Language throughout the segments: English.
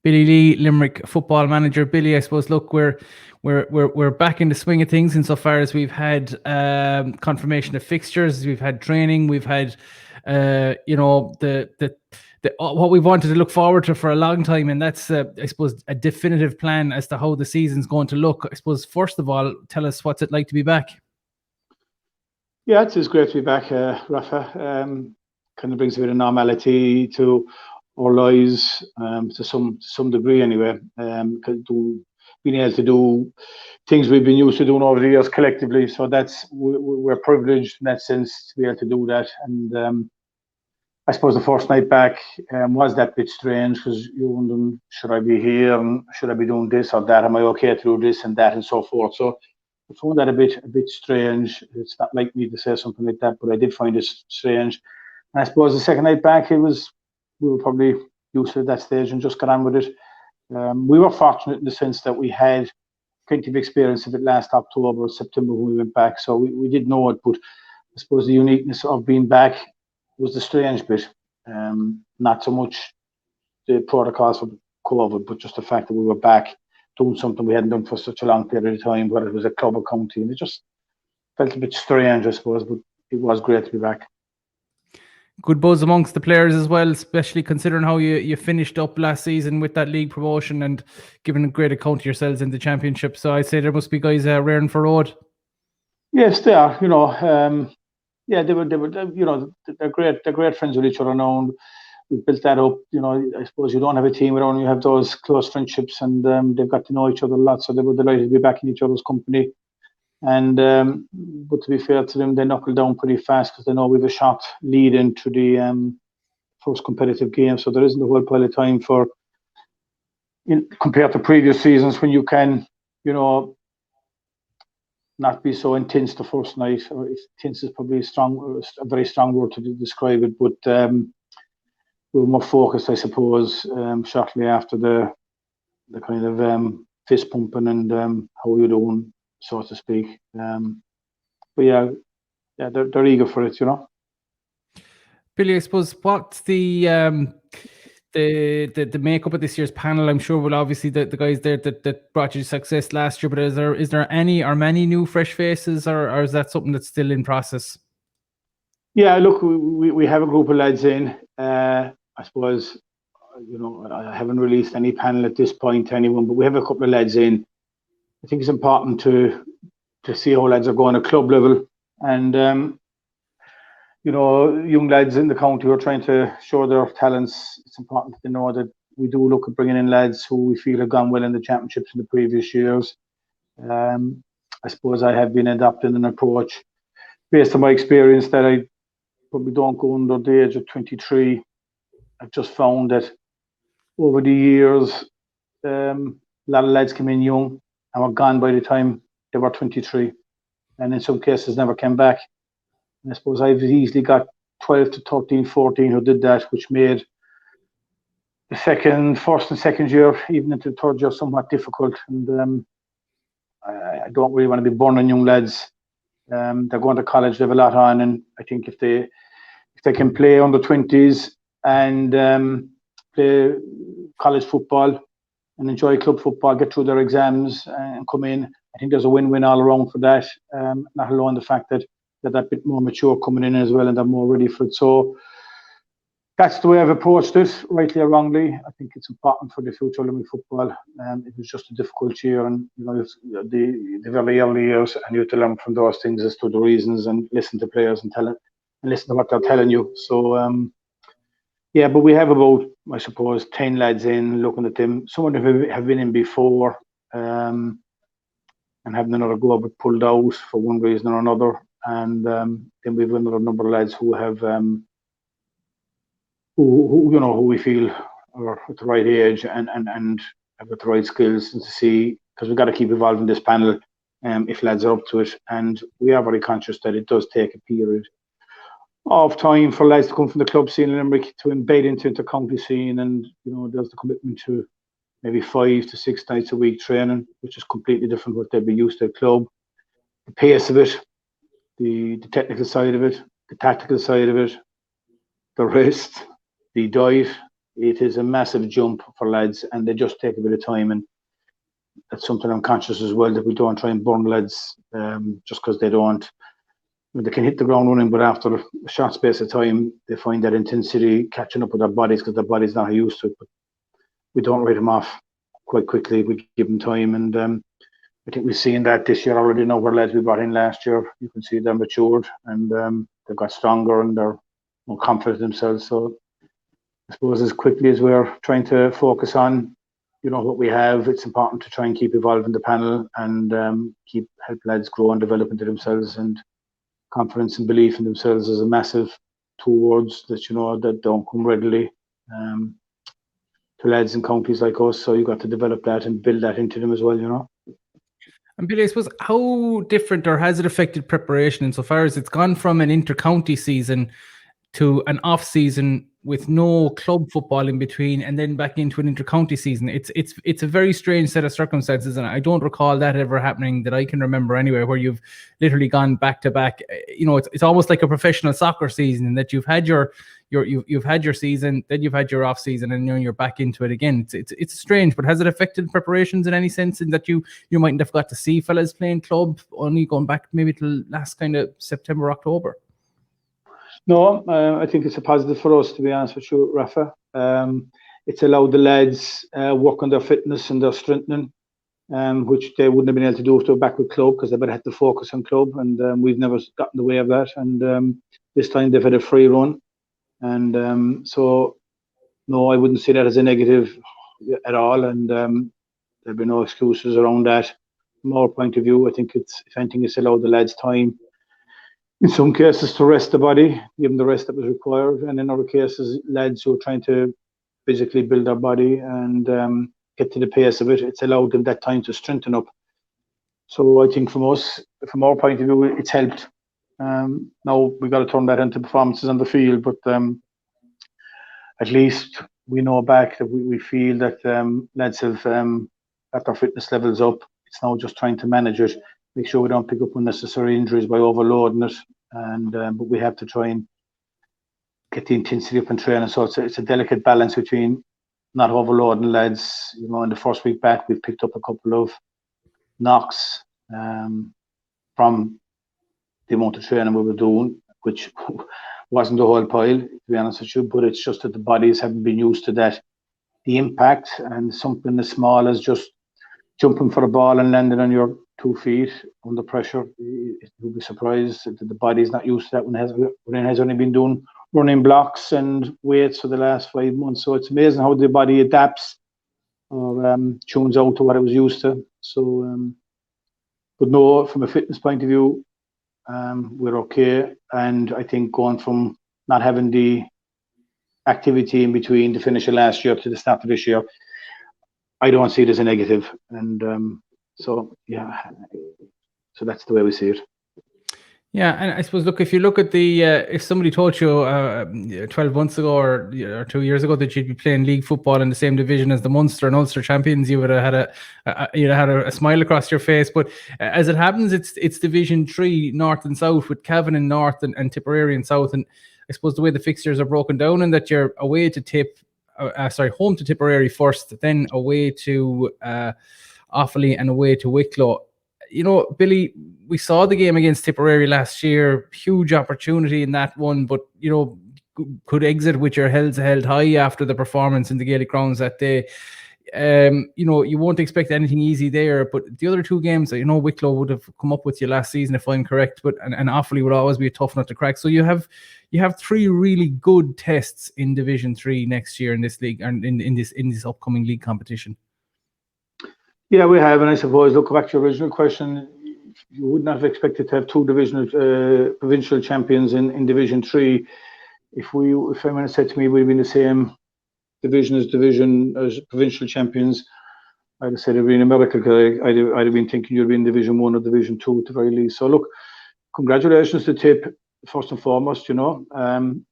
Billy Lee, Limerick football manager. Billy, I suppose, look, we're back in the swing of things insofar as we've had confirmation of fixtures, we've had training, we've had the what we've wanted to look forward to for a long time, and that's I suppose a definitive plan as to how the season's going to look. I suppose first of all, tell us what's it like to be back. Yeah, it's great to be back, Rafa. Kind of brings a bit of normality to our lives, to some degree anyway. Being able to do things we've been used to doing over the years collectively, so we're privileged in that sense to be able to do that. And I suppose the first night back was that bit strange, because you're wondering, should I be here and should I be doing this or that? Am I okay to do this and that and so forth? So I found that a bit strange. It's not like me to say something like that, but I did find it strange. And I suppose the second night back, we were probably used to at that stage and just got on with it. We were fortunate in the sense that we had plenty of experience of it last October, September when we went back, so we did know it. But I suppose the uniqueness of being back was the strange bit. Not so much the protocols for COVID, but just the fact that we were back doing something we hadn't done for such a long period of time, whether it was a club or county, and it just felt a bit strange, I suppose, but it was great to be back. Good buzz amongst the players as well, especially considering how you finished up last season with that league promotion and giving a great account to yourselves in the championship. So I'd say there must be guys raring for road. Yes, they are. Yeah, they were. They're great. They're great friends with each other now. And we built that up. I suppose you don't have a team without you have those close friendships, and they've got to know each other a lot. So they were delighted to be back in each other's company. And but to be fair to them, they knuckled down pretty fast because they know we have a shot lead into the first competitive game. So there isn't a whole pile of time compared to previous seasons when you can, not be so intense the first night. Or intense is probably a very strong word to describe it. But we were more focused, I suppose, shortly after the kind of fist pumping and how you're doing, so to speak. But yeah, they're eager for it, Billy, I suppose what's the makeup of this year's panel? I'm sure will obviously the guys there that brought you success last year, but is there any or many new fresh faces, or is that something that's still in process? Yeah, look, we have a group of lads in. I suppose I haven't released any panel at this point to anyone, but we have a couple of lads in. I think it's important to see how lads are going at club level, and young lads in the county who are trying to show their talents. It's important to know that we do look at bringing in lads who we feel have gone well in the championships in the previous years. I suppose I have been adopting an approach based on my experience that I probably don't go under the age of 23. I've just found that over the years, a lot of lads came in young and were gone by the time they were 23, and in some cases never came back. And I suppose I've easily got 12 to 13, 14 who did that, which made the first and second year, even into the third year, somewhat difficult. And I don't really want to be burning young lads. They're going to college, they have a lot on, and I think if they can play under 20s and play college football and enjoy club football, get through their exams and come in, I think there's a win-win all around for that. Not alone the fact that they're that bit more mature coming in as well and they're more ready for it. So that's the way I've approached it, rightly or wrongly. I think it's important for the future of Limerick football. It was just a difficult year, and the very early years, and you have to learn from those things as to the reasons and listen to players and listen to what they're telling you. So yeah, but we have about, I suppose, 10 lads in, looking at them. Some of them have been in before and having another go, but pulled out for one reason or another. And then we have another number of lads who have who we feel are at the right age and have got the right skills, and to see, because we've got to keep evolving this panel if lads are up to it. And we are very conscious that it does take a period of time for lads to come from the club scene in Limerick to embed into the county scene, and there's the commitment to maybe 5 to 6 nights a week training, which is completely different what they'd be used to at club. The pace of it, the technical side of it, the tactical side of it, the rest, the diet, it is a massive jump for lads, and they just take a bit of time. And that's something I'm conscious as well, that we don't try and burn lads just because they don't. They can hit the ground running, but after a short space of time, they find that intensity catching up with their bodies because their body's not used to it. But we don't write them off quite quickly. We give them time, and I think we've seen that this year already. Now, where lads we brought in last year, you can see them matured, and they've got stronger and they're more confident in themselves. So I suppose as quickly as we're trying to focus on, what we have, it's important to try and keep evolving the panel and help lads grow and develop into themselves. And confidence and belief in themselves is a massive two words that that don't come readily to lads in counties like us. So you've got to develop that and build that into them as well. And Billy, I suppose, how different or has it affected preparation insofar as it's gone from an inter-county season to an off-season with no club football in between, and then back into an inter-county season? It's a very strange set of circumstances, and I don't recall that ever happening that I can remember anyway, where you've literally gone back to back. It's almost like a professional soccer season, in that you've had your season, then you've had your off season, and you're back into it again. It's strange, but has it affected preparations in any sense, in that you mightn't have got to see fellas playing club only going back maybe till last kind of September, October? No, I think it's a positive for us, to be honest with you, Rafa. It's allowed the lads work on their fitness and their strengthening, which they wouldn't have been able to do if they were back with club, because they better had to focus on club, and we've never gotten in the way of that. And this time they've had a free run, and so no, I wouldn't see that as a negative at all, and there'll be no excuses around that. From our point of view, I think if anything, it's allowed the lads time, in some cases, to rest the body, give them the rest that was required, and in other cases, lads who are trying to physically build their body and get to the pace of it, it's allowed them that time to strengthen up. So I think from our point of view, it's helped. Now we've got to turn that into performances on the field, but at least we know back that we feel that lads have got their fitness levels up. It's now just trying to manage it, make sure we don't pick up unnecessary injuries by overloading it, and but we have to try and get the intensity up in training. So it's a delicate balance between not overloading lads. In the first week back, we've picked up a couple of knocks from the amount of training we were doing, which wasn't the whole pile, to be honest with you, but it's just that the bodies haven't been used to that. The impact, and something as small as just jumping for a ball and landing on your 2 feet under pressure, you'll be surprised that the body's not used to that when it has only been doing running blocks and weights for the last 5 months. So it's amazing how the body adapts or tunes out to what it was used to. So, but no, from a fitness point of view, we're okay. And I think going from not having the activity in between the finish of last year to the start of this year, I don't see it as a negative. And so, yeah, so that's the way we see it. Yeah, and I suppose, look, if you look at the, if somebody told you 12 months ago or 2 years ago that you'd be playing league football in the same division as the Munster and Ulster champions, you would have had a smile across your face. But as it happens, it's Division 3 North and South, with Cavan in North and Tipperary in South. And I suppose the way the fixtures are broken down, and that you're away to home to Tipperary first, then away to Offaly and away to Wicklow. Billy, we saw the game against Tipperary last year, huge opportunity in that one, but, could exit with your heads held high after the performance in the Gaelic grounds that day. You won't expect anything easy there, but the other 2 games, Wicklow would have come up with you last season, if I'm correct, but and Offaly would always be a tough nut to crack. So you have 3 really good tests in Division 3 next year in this league, and in this upcoming league competition. Yeah, we have, and I suppose, look back to your original question, you would not have expected to have 2 provincial champions in Division 3. If anyone had said to me we'd be in the same division as provincial champions, I'd have said it'd been a miracle, because I'd have been thinking you'd be in Division 1 or Division 2 at the very least. So look, congratulations to Tip, first and foremost, and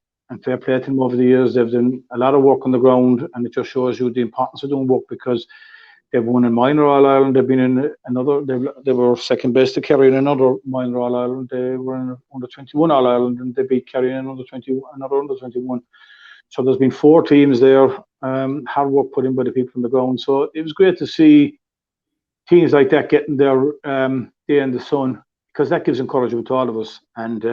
fair play to them over the years. They've done a lot of work on the ground, and it just shows you the importance of doing work, because they've won in minor All-Ireland. They've been in another. They were second best to Kerry in another minor All-Ireland. They were in under 21 All-Ireland, and they beat Kerry in another under 21. So there's been 4 teams there, hard work put in by the people on the ground. So it was great to see teams like that getting their day in the sun, because that gives encouragement to all of us. And,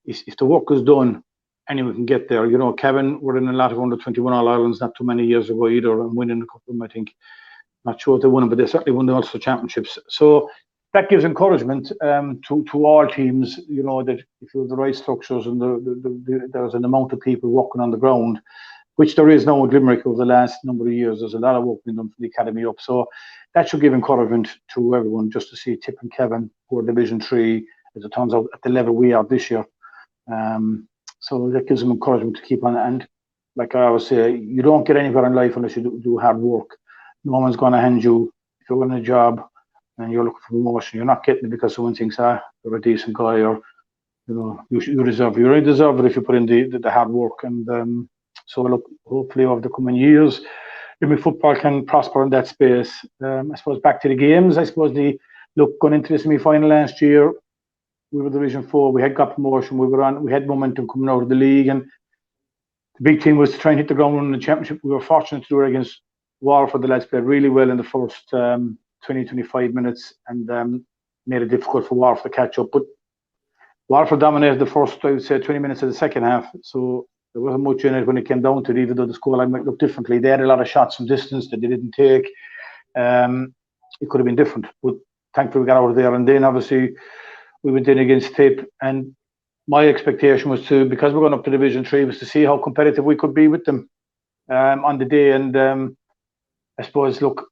if the work is done, anyone can get there. Kevin were in a lot of under-21 All-Irelands not too many years ago either, and winning a couple of them, I think. Not sure if they won them, but they certainly won the Ulster Championships. So that gives encouragement to all teams, that if you have the right structures and there's an amount of people working on the ground, which there is now with Limerick over the last number of years. There's a lot of work being done for the academy up. So that should give encouragement to everyone, just to see Tip and Kevin, who are Division 3, as it turns out, at the level we are this year. So that gives them encouragement to keep on. And like I always say, you don't get anywhere in life unless you do hard work. No one's going to hand you, if you're in a job and you're looking for promotion, you're not getting it because someone thinks, you're a decent guy, or you deserve it. You really deserve it if you put in the hard work. And so look, hopefully over the coming years, Limerick football can prosper in that space. I suppose back to the games. I suppose going into the semi-final last year, we were Division 4. We had got promotion. We had momentum coming out of the league, and the big thing was to try and hit the ground running in the championship. We were fortunate to do it against Waterford. The lads played really well in the first 20-25 minutes, and made it difficult for Waterford to catch up. But Waterford dominated the first, I would say, 20 minutes of the second half. So there wasn't much in it when it came down to it, even though the scoreline might look differently. They had a lot of shots from distance that they didn't take. It could have been different, but thankfully we got out of there. And then obviously we went in against Tip, and my expectation was because we're going up to Division 3, was to see how competitive we could be with them on the day. And I suppose, look,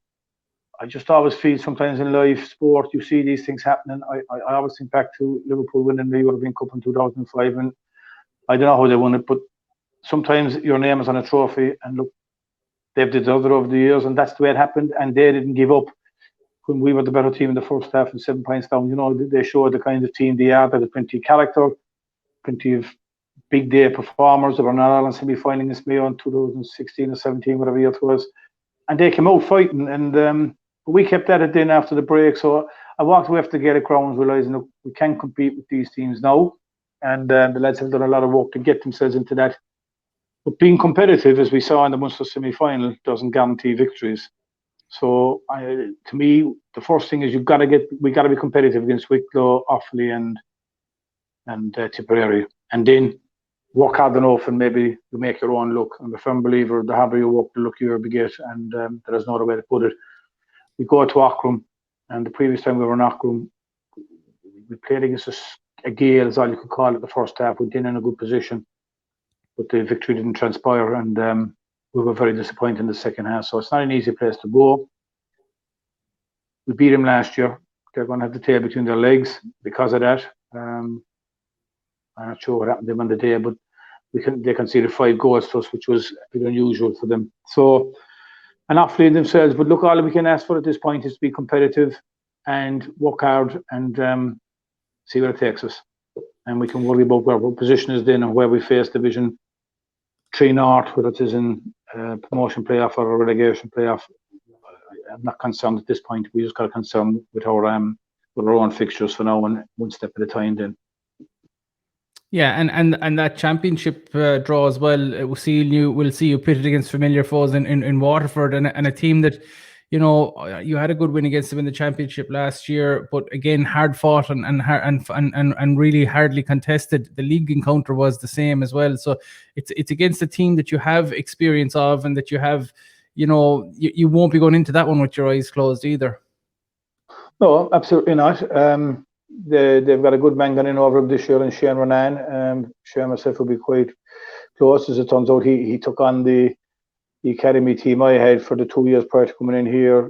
I just always feel sometimes in life, sport, you see these things happening. I always think back to Liverpool winning the European Cup in 2005, and I don't know how they won it, but sometimes your name is on a trophy, and look, they've deserved it over the years, and that's the way it happened. And they didn't give up when we were the better team in the first half and 7 points down. They showed the kind of team they are. They had plenty of character, plenty of big day performers. They were in Ireland semi-final against Mayo in 2016 or 17, whatever year it was, and they came out fighting. And we kept at it then after the break. So I walked away after the Gaelic grounds realising, look, we can compete with these teams now, and the lads have done a lot of work to get themselves into that. But being competitive, as we saw in the Munster semi-final, doesn't guarantee victories. So to me, the first thing is we got to be competitive against Wicklow, Offaly, and Tipperary, and then work hard enough, and maybe you make your own luck. I'm a firm believer, the harder you work, the luckier you get, and there's no other way to put it. We go to Aughrim, and the previous time we were in Aughrim, we played against a Gale, as all you could call it, the first half. We didn't in a good position, but the victory didn't transpire, and we were very disappointed in the second half. So it's not an easy place to go. We beat them last year. They're going to have the tail between their legs because of that. I'm not sure what happened to them on the day, but they conceded 5 goals to us, which was a bit unusual for them. So, and Offaly themselves. But look, all we can ask for at this point is to be competitive and work hard and see where it takes us. And we can worry about where our position is then and where we face Division 3 North, whether it is in promotion playoff or a relegation playoff. I'm not concerned at this point. We just got to concern with our own fixtures for now, and one step at a time then. Yeah, and that championship draw as well. We'll see you pitted against familiar foes in Waterford, and a team that, you had a good win against them in the championship last year, but again, hard fought and really hardly contested. The league encounter was the same as well. So it's against a team that you have experience of, and that you have, you won't be going into that one with your eyes closed either. No, absolutely not. They've got a good man going in over them this year, and Shane Renan. Shane myself will be quite close. As it turns out, he took on the academy team I had for the 2 years prior to coming in here.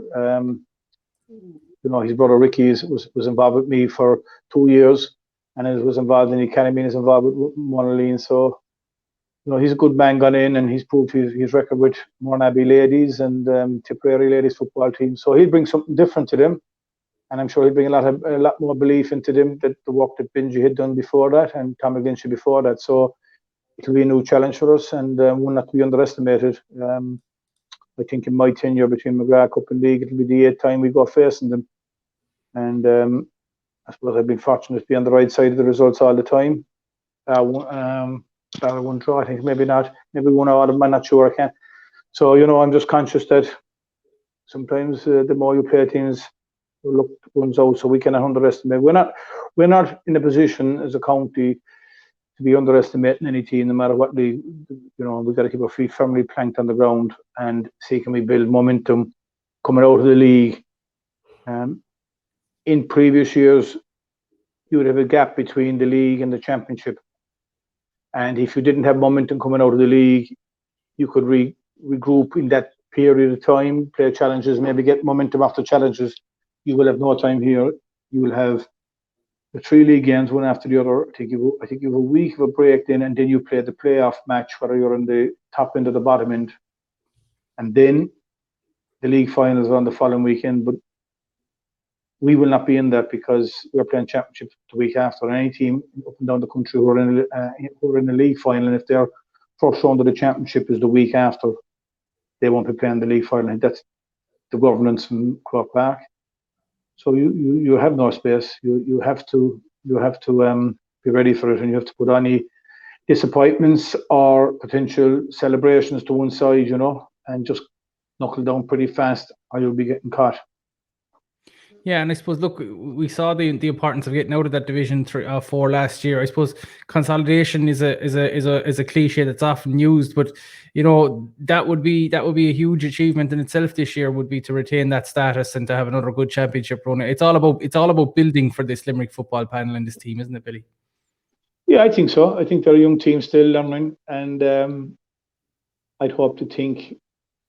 His brother Ricky was involved with me for 2 years, and was involved in the academy and is involved with Monaleen. So, he's a good man gone in, and he's proved his record with Mornaby ladies and Tipperary ladies football team. So he'll bring something different to them. And I'm sure he'll bring a lot more belief into them, that the work that Benji had done before that and Tom McGlinchey before that. So it'll be a new challenge for us, and one not to be underestimated. I think in my tenure between McGrath Cup and League, it'll be the 8th time we go facing them. And I suppose I've been fortunate to be on the right side of the results all the time. rather one draw. I think maybe not. Maybe one out of them. I'm not sure. I can't. So I'm just conscious that sometimes the more you play teams, look runs out. So we cannot underestimate. We're not in a position as a county to be underestimating any team, no matter what league. We've got to keep our feet firmly planked on the ground and see can we build momentum coming out of the league. In previous years, you would have a gap between the league and the championship. And if you didn't have momentum coming out of the league, you could regroup in that period of time, play challenges, maybe get momentum after challenges. You will have no time here. You will have the 3 league games, one after the other. I think you have a week of a break then, and then you play the playoff match, whether you're on the top end or the bottom end. And then the league finals are on the following weekend. But we will not be in that because we're playing championship the week after. And any team up and down the country who are in the league final, and if their first round of the championship is the week after, they won't be playing the league final. And that's the governance from Croke Park. So you have no space. You have to be ready for it, and you have to put any disappointments or potential celebrations to one side, and just knuckle down pretty fast, or you'll be getting caught. Yeah, and I suppose, look, we saw the importance of getting out of that Division 4 last year. I suppose consolidation is a cliche that's often used, but that would be a huge achievement in itself this year, would be to retain that status and to have another good championship run. It's all about building for this Limerick football panel and this team, isn't it, Billy? Yeah, I think so. I think they're a young team still learning, and I'd hope to think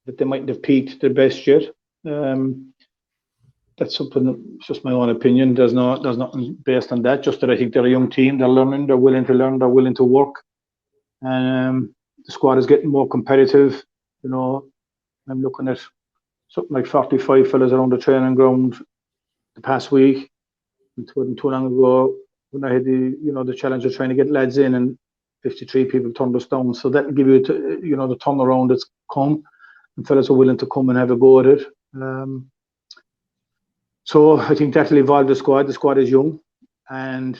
that they mightn't have peaked their best yet. That's something. It's just my own opinion. There's nothing based on that. Just that I think they're a young team. They're learning. They're willing to learn. They're willing to work. The squad is getting more competitive. I'm looking at something like 45 fellas around the training ground the past week. It wasn't too long ago when I had the challenge of trying to get lads in, and 53 people turned us down. So that'll give you the turnaround that's come, and fellas are willing to come and have a go at it. So I think that'll evolve the squad. The squad is young, and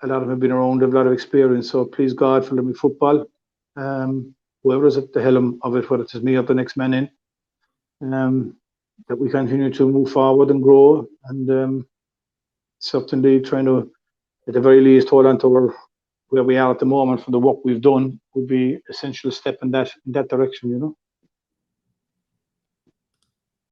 a lot of them have been around, have a lot of experience. So please God for Limerick football, whoever is at the helm of it, whether it's me or the next man in, that we continue to move forward and grow, and certainly trying to, at the very least, hold on to where we are at the moment from the work we've done would be essential step in that direction.